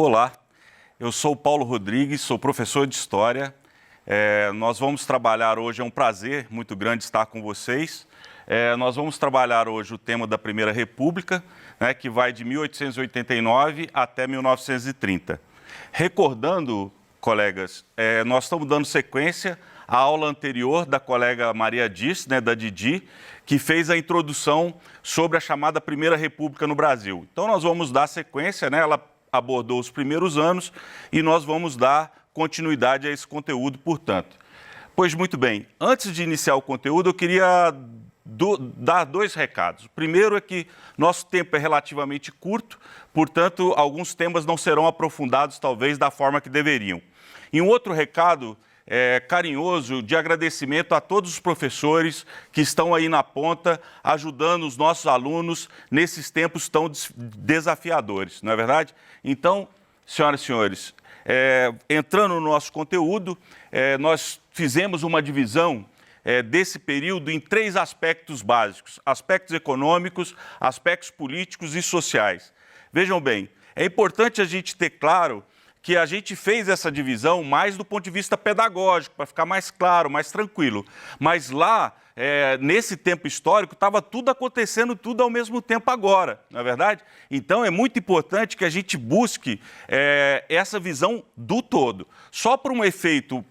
Olá, eu sou o Paulo Rodrigues, sou professor de História. Nós vamos trabalhar hoje, é um prazer muito grande estar com vocês. Nós vamos trabalhar hoje o tema da Primeira República, né, que vai de 1889 até 1930. Recordando, colegas, nós estamos dando sequência à aula anterior da colega Maria Diz, né, da Didi, que fez a introdução sobre a chamada Primeira República no Brasil. Então nós vamos dar sequência, né, ela abordou os primeiros anos e nós vamos dar continuidade a esse conteúdo, portanto. Pois muito bem, antes de iniciar o conteúdo, eu queria dar dois recados. O primeiro é que nosso tempo é relativamente curto, portanto, alguns temas não serão aprofundados, talvez, da forma que deveriam. E um outro recado carinhoso de agradecimento a todos os professores que estão aí na ponta, ajudando os nossos alunos nesses tempos tão desafiadores, não é verdade? Então, senhoras e senhores, entrando no nosso conteúdo, nós fizemos uma divisão desse período em três aspectos básicos: aspectos econômicos, aspectos políticos e sociais. Vejam bem, é importante a gente ter claro que a gente fez essa divisão mais do ponto de vista pedagógico, para ficar mais claro, mais tranquilo. Mas lá, nesse tempo histórico, estava tudo acontecendo, tudo ao mesmo tempo agora, não é verdade? Então, é muito importante que a gente busque essa visão do todo. Só por um efeito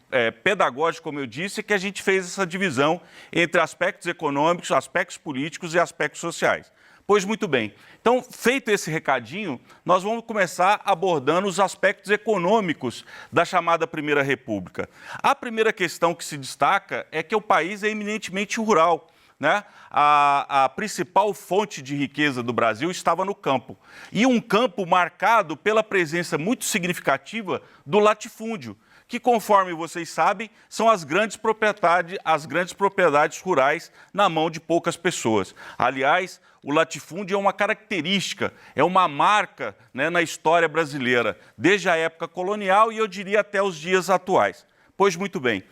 pedagógico, como eu disse, que a gente fez essa divisão entre aspectos econômicos, aspectos políticos e aspectos sociais. Pois muito bem, então, feito esse recadinho, nós vamos começar abordando os aspectos econômicos da chamada Primeira República. A primeira questão que se destaca é que o país é eminentemente rural, né? A principal fonte de riqueza do Brasil estava no campo. E um campo marcado pela presença muito significativa do latifúndio, que, conforme vocês sabem, são as grandes propriedades rurais na mão de poucas pessoas. Aliás, o latifúndio é uma característica, é uma marca, né, na história brasileira, desde a época colonial e eu diria até os dias atuais. Pois muito bem,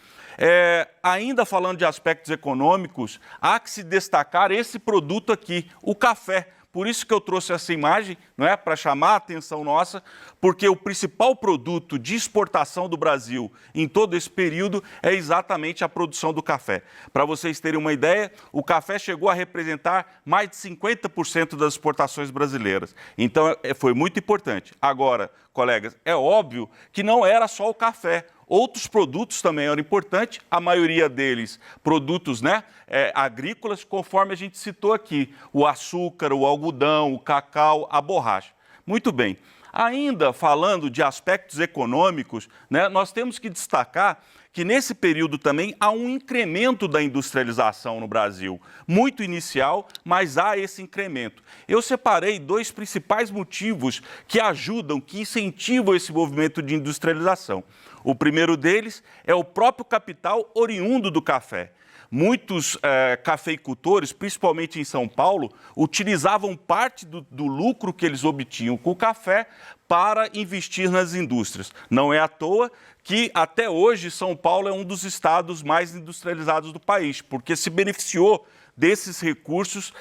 ainda falando de aspectos econômicos, há que se destacar esse produto aqui, o café. Por isso que eu trouxe essa imagem, não é, para chamar a atenção nossa, porque o principal produto de exportação do Brasil em todo esse período é exatamente a produção do café. Para vocês terem uma ideia, o café chegou a representar mais de 50% das exportações brasileiras. Então, foi muito importante. Agora, colegas, é óbvio que não era só o café. Outros produtos também eram importantes, a maioria deles produtos, né, agrícolas, conforme a gente citou aqui, o açúcar, o algodão, o cacau, a borracha. Muito bem, ainda falando de aspectos econômicos, né, nós temos que destacar que nesse período também há um incremento da industrialização no Brasil, muito inicial, mas há esse incremento. Eu separei dois principais motivos que ajudam, que incentivam esse movimento de industrialização. O primeiro deles é o próprio capital oriundo do café. Muitos cafeicultores, principalmente em São Paulo, utilizavam parte do lucro que eles obtinham com o café para investir nas indústrias. Não é à toa que, até hoje, São Paulo é um dos estados mais industrializados do país, porque se beneficiou desses recursos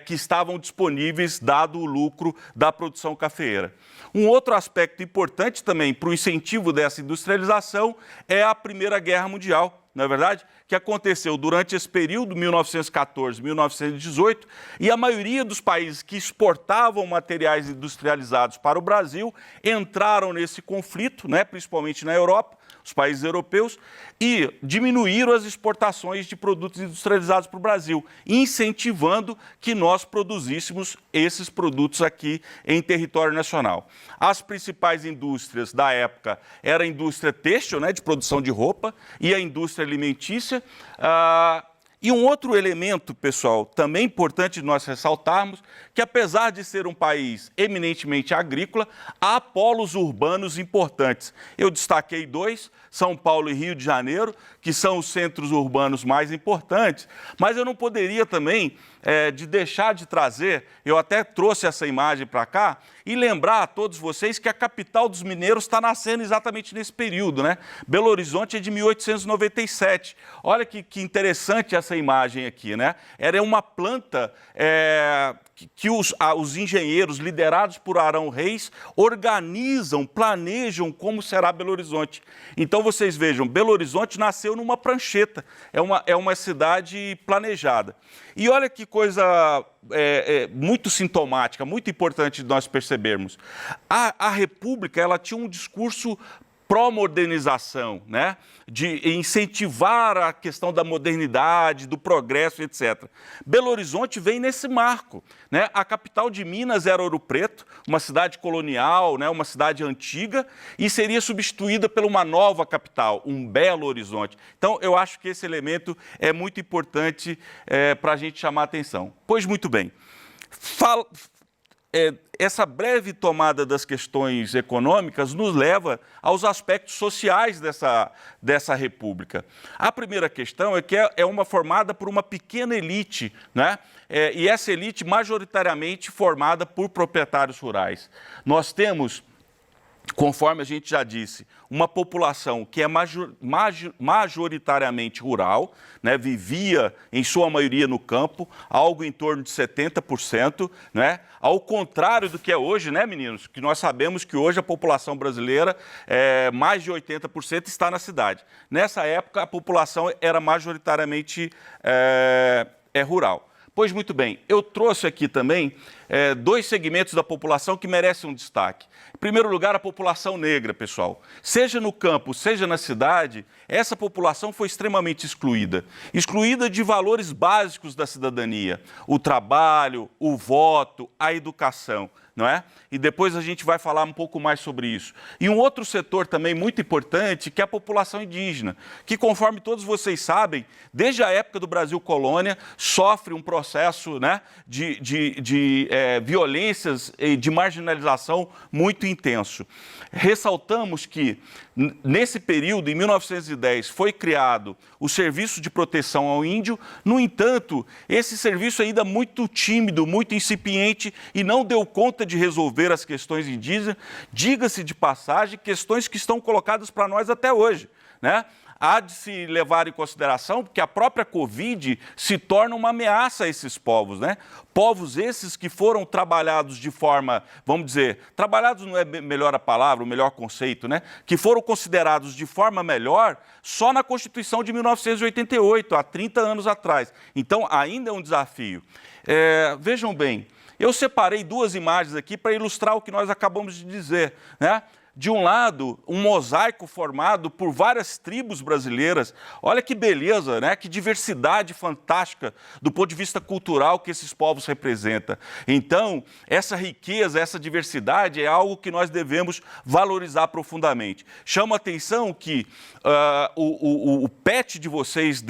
que estavam disponíveis, dado o lucro da produção cafeeira. Um outro aspecto importante também para o incentivo dessa industrialização é a Primeira Guerra Mundial, não é verdade? Que aconteceu durante esse período, 1914-1918, e a maioria dos países que exportavam materiais industrializados para o Brasil entraram nesse conflito, né, principalmente na Europa, os países europeus, e diminuíram as exportações de produtos industrializados para o Brasil, incentivando que nós produzíssemos esses produtos aqui em território nacional. As principais indústrias da época eram a indústria têxtil, né, de produção de roupa, e a indústria alimentícia. E um outro elemento, pessoal, também importante de nós ressaltarmos, que apesar de ser um país eminentemente agrícola, há polos urbanos importantes. Eu destaquei dois, São Paulo e Rio de Janeiro, que são os centros urbanos mais importantes, mas eu não poderia também deixar de trazer, eu até trouxe essa imagem para cá, E lembrar a todos vocês que a capital dos mineiros está nascendo exatamente nesse período, né? Belo Horizonte é de 1897. Olha que interessante essa imagem aqui, né? Era uma planta que os engenheiros, liderados por Arão Reis, organizam, planejam como será Belo Horizonte. Então, vocês vejam, Belo Horizonte nasceu numa prancheta, é uma cidade planejada. E olha que coisa muito sintomática, muito importante de nós percebermos. A República, ela tinha um discurso pró-modernização, né? De incentivar a questão da modernidade, do progresso, etc. Belo Horizonte vem nesse marco, né? A capital de Minas era Ouro Preto, uma cidade colonial, né? Uma cidade antiga, e seria substituída por uma nova capital, um Belo Horizonte. Então, eu acho que esse elemento é muito importante para a gente chamar a atenção. Pois muito bem. Essa breve tomada das questões econômicas nos leva aos aspectos sociais dessa república. A primeira questão é que é uma formada por uma pequena elite, né? E essa elite majoritariamente formada por proprietários rurais. Nós temos, conforme a gente já disse, uma população que é majoritariamente rural, né, vivia em sua maioria no campo, algo em torno de 70%, né, ao contrário do que é hoje, né, meninos? Que nós sabemos que hoje a população brasileira, mais de 80% está na cidade. Nessa época, a população era majoritariamente rural. Pois muito bem, eu trouxe aqui também dois segmentos da população que merecem um destaque. Em primeiro lugar, a população negra, pessoal. Seja no campo, seja na cidade, essa população foi extremamente excluída. Excluída de valores básicos da cidadania, o trabalho, o voto, a educação, não é? E depois a gente vai falar um pouco mais sobre isso. E um outro setor também muito importante, que é a população indígena, que, conforme todos vocês sabem, desde a época do Brasil colônia, sofre um processo, né, de violências e de marginalização muito intenso. Ressaltamos que, nesse período, em 1910, foi criado o Serviço de Proteção ao Índio. No entanto, esse serviço ainda muito tímido, muito incipiente e não deu conta de resolver as questões indígenas, diga-se de passagem, questões que estão colocadas para nós até hoje, né? Há de se levar em consideração que a própria Covid se torna uma ameaça a esses povos, né? Povos esses que foram trabalhados de forma, vamos dizer, trabalhados não é melhor a palavra, o melhor conceito, né? Que foram considerados de forma melhor só na Constituição de 1988, há 30 anos atrás. Então, ainda é um desafio. Vejam bem, eu separei duas imagens aqui para ilustrar o que nós acabamos de dizer, né? De um lado, um mosaico formado por várias tribos brasileiras. Olha que beleza, né? Que diversidade fantástica do ponto de vista cultural que esses povos representam. Então, essa riqueza, essa diversidade é algo que nós devemos valorizar profundamente. Chama a atenção que o PET de vocês,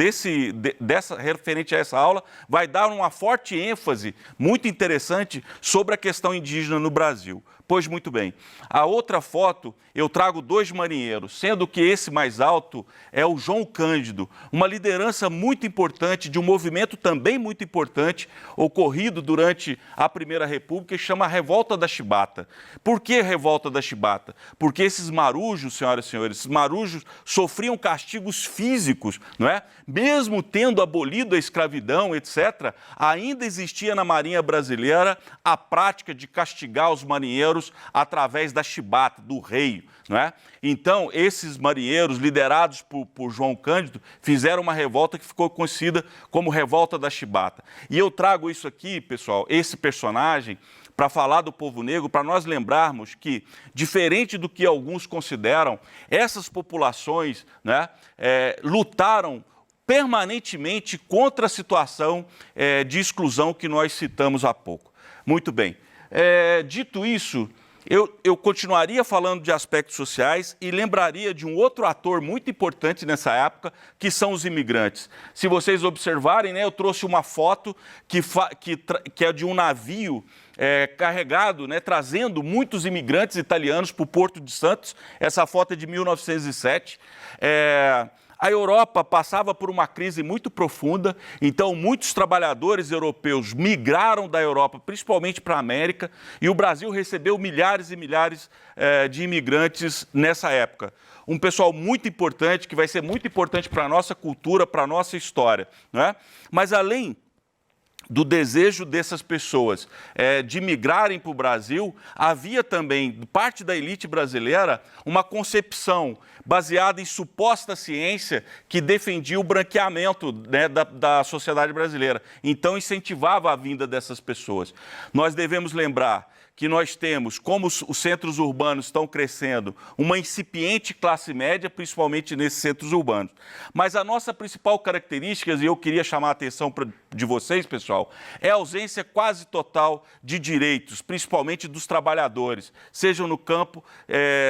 referente a essa aula, vai dar uma forte ênfase, muito interessante, sobre a questão indígena no Brasil. Pois muito bem. A outra foto, eu trago dois marinheiros, sendo que esse mais alto é o João Cândido, uma liderança muito importante, de um movimento também muito importante, ocorrido durante a Primeira República, que chama Revolta da Chibata. Por que Revolta da Chibata? Porque esses marujos, senhoras e senhores, esses marujos sofriam castigos físicos, não é? Mesmo tendo abolido a escravidão, etc., ainda existia na Marinha Brasileira a prática de castigar os marinheiros através da chibata, do reio, não é? Então, esses marinheiros, liderados por João Cândido, fizeram uma revolta que ficou conhecida como Revolta da Chibata. E eu trago isso aqui, pessoal, esse personagem, para falar do povo negro, para nós lembrarmos que, diferente do que alguns consideram, essas populações, né, lutaram permanentemente contra a situação de exclusão que nós citamos há pouco. Muito bem. Dito isso, eu continuaria falando de aspectos sociais e lembraria de um outro ator muito importante nessa época, que são os imigrantes. Se vocês observarem, né, eu trouxe uma foto que é de um navio carregado, né, trazendo muitos imigrantes italianos para o Porto de Santos. Essa foto é de 1907. A Europa passava por uma crise muito profunda, então muitos trabalhadores europeus migraram da Europa, principalmente para a América, e o Brasil recebeu milhares e milhares de imigrantes nessa época. Um pessoal muito importante, que vai ser muito importante para a nossa cultura, para a nossa história, não é? Mas além do desejo dessas pessoas de migrarem para o Brasil, havia também, parte da elite brasileira, uma concepção baseada em suposta ciência que defendia o branqueamento, né, da sociedade brasileira. Então, incentivava a vinda dessas pessoas. Nós devemos lembrar que nós temos, como os centros urbanos estão crescendo, uma incipiente classe média, principalmente nesses centros urbanos. Mas a nossa principal característica, e eu queria chamar a atenção de vocês, pessoal, é a ausência quase total de direitos, principalmente dos trabalhadores, seja no campo,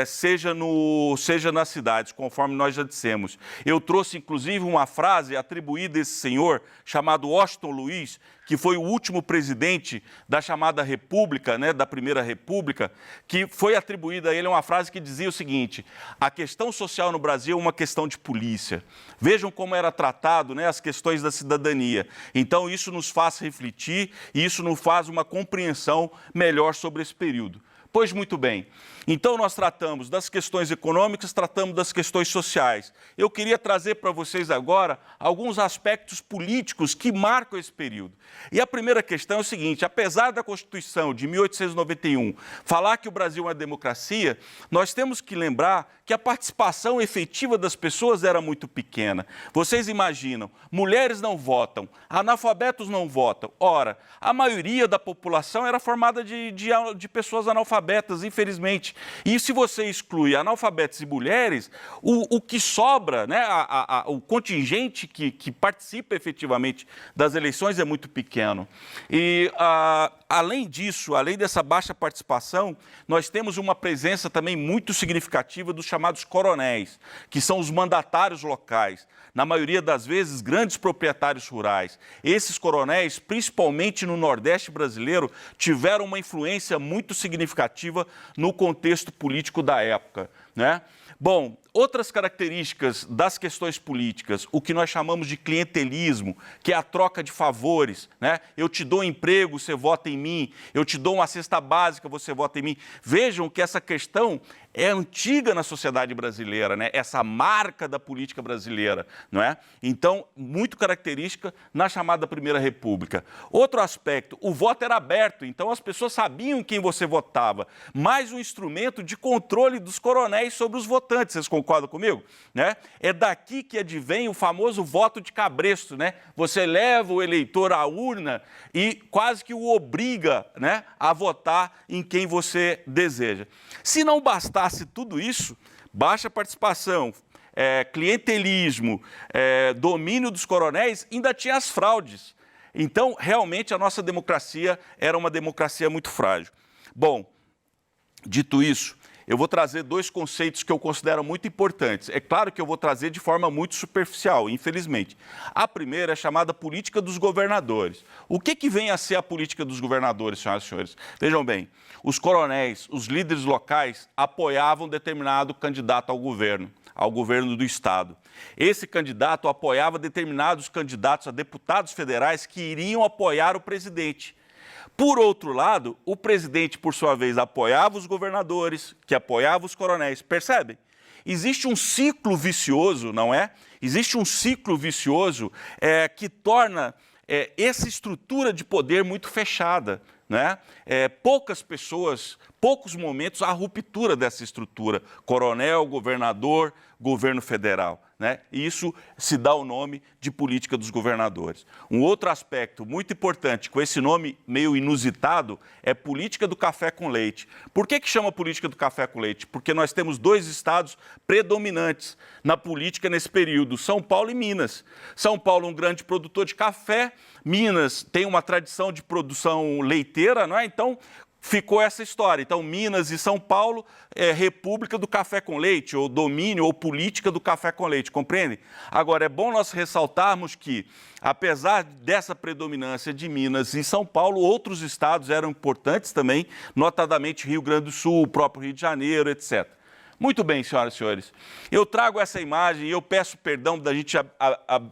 seja nas cidades, conforme nós já dissemos. Eu trouxe, inclusive, uma frase atribuída a esse senhor, chamado Washington Luiz, que foi o último presidente da chamada República, né, da Primeira República, que foi atribuída a ele uma frase que dizia o seguinte: a questão social no Brasil é uma questão de polícia. Vejam como era tratado, né, as questões da cidadania. Então, isso nos faz refletir e isso nos faz uma compreensão melhor sobre esse período. Pois muito bem, então nós tratamos das questões econômicas, tratamos das questões sociais. Eu queria trazer para vocês agora alguns aspectos políticos que marcam esse período. E a primeira questão é o seguinte: apesar da Constituição de 1891 falar que o Brasil é uma democracia, nós temos que lembrar que a participação efetiva das pessoas era muito pequena. Vocês imaginam, mulheres não votam, analfabetos não votam. Ora, a maioria da população era formada de pessoas analfabetas, infelizmente. E se você exclui analfabetos e mulheres, o que sobra, né, o contingente que participa efetivamente das eleições é muito pequeno. E, além disso, além dessa baixa participação, nós temos uma presença também muito significativa dos chamados coronéis, que são os mandatários locais, na maioria das vezes grandes proprietários rurais. Esses coronéis, principalmente no Nordeste brasileiro, tiveram uma influência muito significativa no contexto político da época, né? Bom, outras características das questões políticas, o que nós chamamos de clientelismo, que é a troca de favores, né? Eu te dou emprego, você vota em mim, eu te dou uma cesta básica, você vota em mim. Vejam que essa questão é antiga na sociedade brasileira, né? Essa marca da política brasileira, não é? Então, muito característica na chamada Primeira República. Outro aspecto, o voto era aberto, então as pessoas sabiam em quem você votava, mais um instrumento de controle dos coronéis sobre os votantes. Vocês concordam comigo? Né? É daqui que advém o famoso voto de cabresto, né? Você leva o eleitor à urna e quase que o obriga, né, a votar em quem você deseja. Se não bastasse tudo isso, baixa participação, clientelismo, domínio dos coronéis, ainda tinha as fraudes. Então, realmente, a nossa democracia era uma democracia muito frágil. Bom, dito isso, eu vou trazer dois conceitos que eu considero muito importantes. É claro que eu vou trazer de forma muito superficial, infelizmente. A primeira é a chamada política dos governadores. O que vem a ser a política dos governadores, senhoras e senhores? Vejam bem, os coronéis, os líderes locais apoiavam determinado candidato ao governo do Estado. Esse candidato apoiava determinados candidatos a deputados federais que iriam apoiar o presidente. Por outro lado, o presidente, por sua vez, apoiava os governadores, que apoiavam os coronéis. Percebem? Existe um ciclo vicioso, não é? Existe um ciclo vicioso que torna essa estrutura de poder muito fechada, né? Poucas pessoas, poucos momentos, a ruptura dessa estrutura. Coronel, governador, governo federal, né? E isso se dá o nome de política dos governadores. Um outro aspecto muito importante, com esse nome meio inusitado, é política do café com leite. Por que chama política do café com leite? Porque nós temos dois estados predominantes na política nesse período, São Paulo e Minas. São Paulo, um grande produtor de café, Minas tem uma tradição de produção leiteira, não é? Então, ficou essa história. Então, Minas e São Paulo é República do Café com Leite, ou domínio, ou política do café com leite, compreende? Agora, é bom nós ressaltarmos que, apesar dessa predominância de Minas e São Paulo, outros estados eram importantes também, notadamente Rio Grande do Sul, o próprio Rio de Janeiro, etc. Muito bem, senhoras e senhores. Eu trago essa imagem e eu peço perdão da gente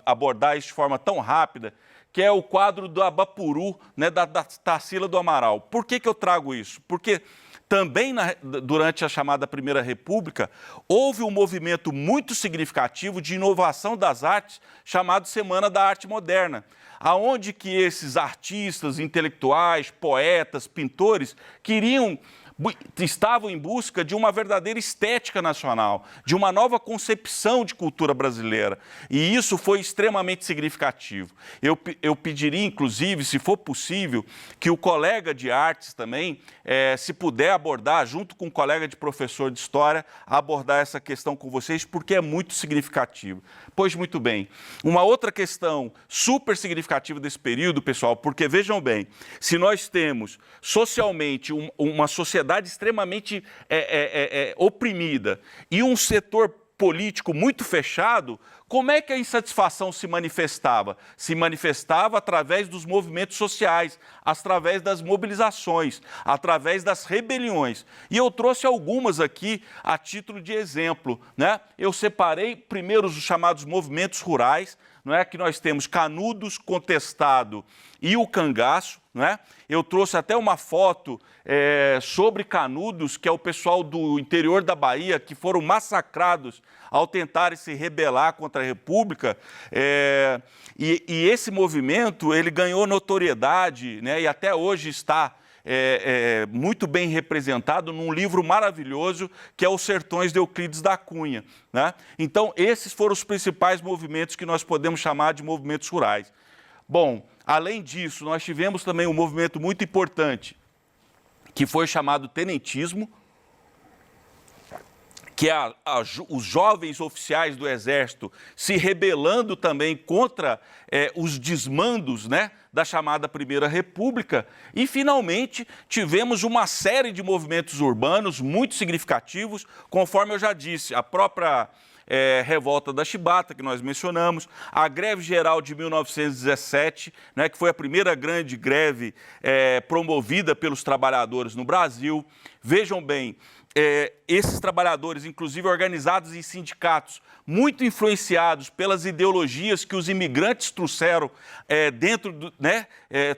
abordar isso de forma tão rápida, que é o quadro do Abapuru, né, da Tarsila do Amaral. Por que eu trago isso? Porque também durante a chamada Primeira República, houve um movimento muito significativo de inovação das artes, chamado Semana da Arte Moderna, aonde que esses artistas, intelectuais, poetas, pintores, estavam em busca de uma verdadeira estética nacional, de uma nova concepção de cultura brasileira. E isso foi extremamente significativo. Eu pediria, inclusive, se for possível, que o colega de artes também, se puder abordar, junto com o colega de professor de história, abordar essa questão com vocês, porque é muito significativo. Pois muito bem. Uma outra questão super significativa desse período, pessoal, porque vejam bem, se nós temos socialmente uma sociedade extremamente oprimida e um setor político muito fechado, como é que a insatisfação se manifestava? Se manifestava através dos movimentos sociais, através das mobilizações, através das rebeliões. E eu trouxe algumas aqui a título de exemplo, né? Eu separei primeiro os chamados movimentos rurais, não é, que nós temos Canudos, Contestado e o Cangaço, não é? Eu trouxe até uma foto sobre Canudos, que é o pessoal do interior da Bahia, que foram massacrados ao tentarem se rebelar contra a República. E esse movimento, ele ganhou notoriedade, né, e até hoje está muito bem representado num livro maravilhoso que é Os Sertões de Euclides da Cunha, né? Então, esses foram os principais movimentos que nós podemos chamar de movimentos rurais. Bom, além disso, nós tivemos também um movimento muito importante, que foi chamado tenentismo, que é os jovens oficiais do Exército se rebelando também contra os desmandos, né, da chamada Primeira República. E, finalmente, tivemos uma série de movimentos urbanos muito significativos, conforme eu já disse, a própria Revolta da Chibata, que nós mencionamos, a Greve Geral de 1917, né, que foi a primeira grande greve promovida pelos trabalhadores no Brasil. Vejam bem, esses trabalhadores, inclusive organizados em sindicatos, muito influenciados pelas ideologias que os imigrantes trouxeram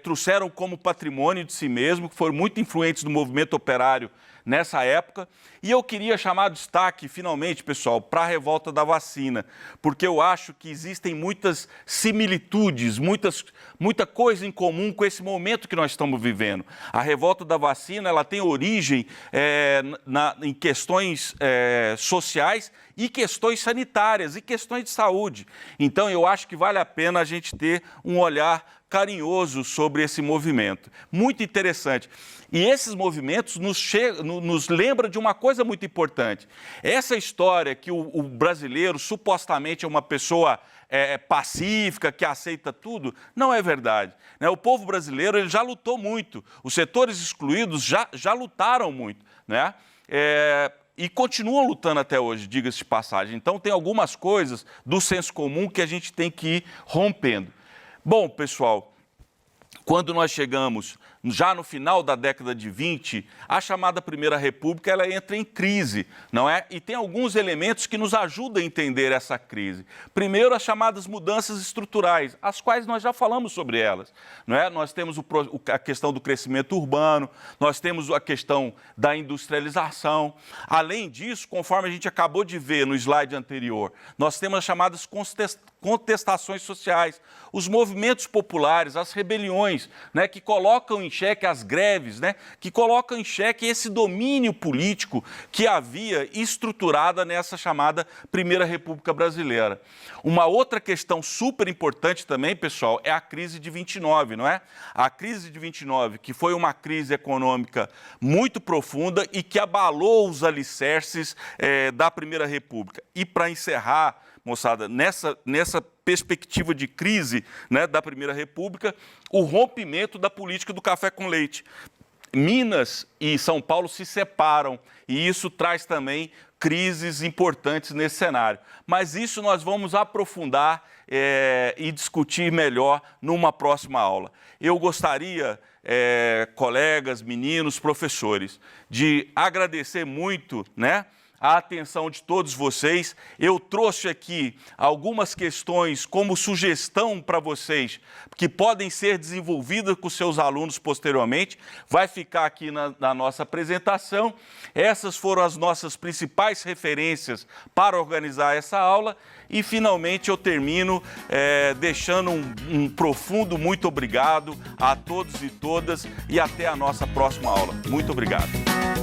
trouxeram como patrimônio de si mesmo, que foram muito influentes no movimento operário nessa época. E eu queria chamar destaque, finalmente, pessoal, para a revolta da vacina, porque eu acho que existem muitas similitudes, muita coisa em comum com esse momento que nós estamos vivendo. A revolta da vacina, ela tem origem em questões sociais e questões sanitárias e questões de saúde. Então, eu acho que vale a pena a gente ter um olhar carinhoso sobre esse movimento. Muito interessante. E esses movimentos nos lembram de uma coisa muito importante. Essa história que o brasileiro supostamente é uma pessoa pacífica, que aceita tudo, não é verdade, né? O povo brasileiro ele já lutou muito, os setores excluídos já lutaram muito, né? E continuam lutando até hoje, diga-se de passagem. Então, tem algumas coisas do senso comum que a gente tem que ir rompendo. Bom, pessoal, quando nós chegamos já no final da década de 20, a chamada Primeira República ela entra em crise, não é? E tem alguns elementos que nos ajudam a entender essa crise. Primeiro, as chamadas mudanças estruturais, as quais nós já falamos sobre elas, não é? Nós temos a questão do crescimento urbano, nós temos a questão da industrialização. Além disso, conforme a gente acabou de ver no slide anterior, nós temos as chamadas contestações sociais, os movimentos populares, as rebeliões, né, que colocam em xeque as greves, né, que colocam em xeque esse domínio político que havia estruturada nessa chamada Primeira República Brasileira. Uma outra questão super importante também, pessoal, é a crise de 29, não é? A crise de 29, que foi uma crise econômica muito profunda e que abalou os alicerces da Primeira República. E para encerrar, moçada, nessa perspectiva de crise, né, da Primeira República, o rompimento da política do café com leite. Minas e São Paulo se separam e isso traz também crises importantes nesse cenário. Mas isso nós vamos aprofundar e discutir melhor numa próxima aula. Eu gostaria, colegas, meninos, professores, de agradecer muito, né, a atenção de todos vocês. Eu trouxe aqui algumas questões como sugestão para vocês, que podem ser desenvolvidas com seus alunos posteriormente. Vai ficar aqui na nossa apresentação. Essas foram as nossas principais referências para organizar essa aula. E, finalmente, eu termino deixando um profundo muito obrigado a todos e todas e até a nossa próxima aula. Muito obrigado.